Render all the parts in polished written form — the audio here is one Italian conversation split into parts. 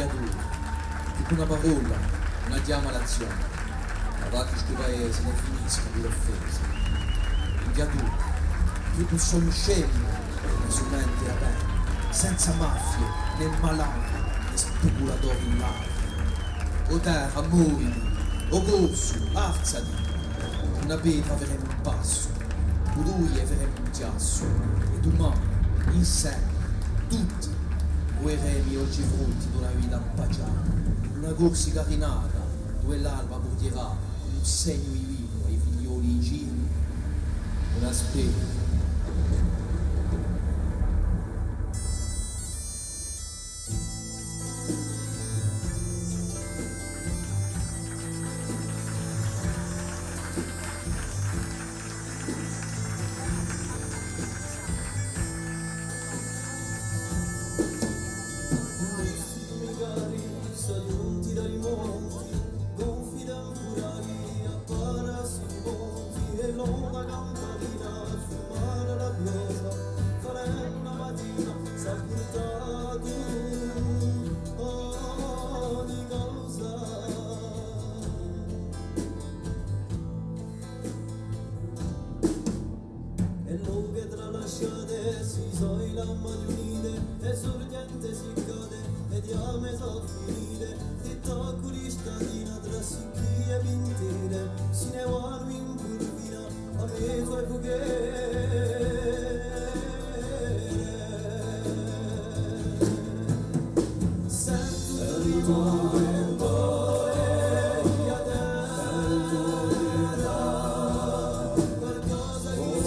adoro, tipo una parola, una chiamalazione. Ma va che sto paese ne finisca di offese. Ti adoro, tipo sono scemo, la sua mente aperta, senza mafie, né malati, né speculatori in lava. O terra, muoviti, o corso, alzati, una pietra avremo un passo, lui avremo un chiasso, ed umani, insetti, tutti, guerremi oggi frutti di una vita impacciata, una corsica rinata, dove l'alba porterà un segno divino ai figlioli in giro, una specie. Giunti dai monti, gonfi da muraglie, apparasi i monti e l'onda campanina sul mare rabbiosa, faremo una mattina, s'ha portato ogni cosa. E lo che tralasciate si soila magiunite e sorgente si cade e diame soffrire di tocco di stadina tra sicchi e mentire si ne vanno in curvina a mezzo ai fughere sento di rimore un cuore a terra qualcosa che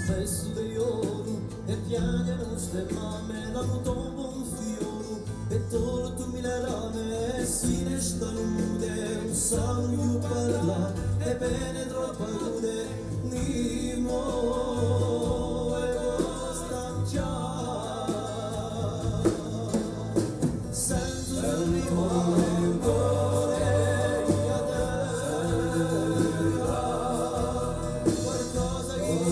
spesso degli oro e piangono ste mamme l'hanno tombo un fiore e tolto mille rame e si ne stanno nude non sanno più parlare e bene troppo nude ni mo e costa già sento il rimore un cuore a terra qualcosa che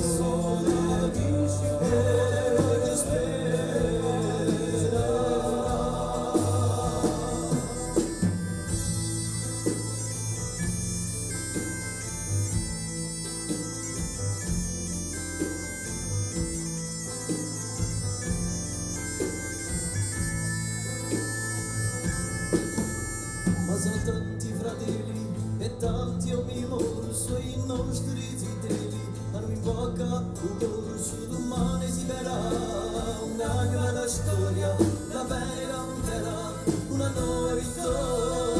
ma sono tanti fratelli e tanti io morso i nostri zitelli hanno in bocca un corso domani si verrà una grande storia la bene canterà una nuova vittoria.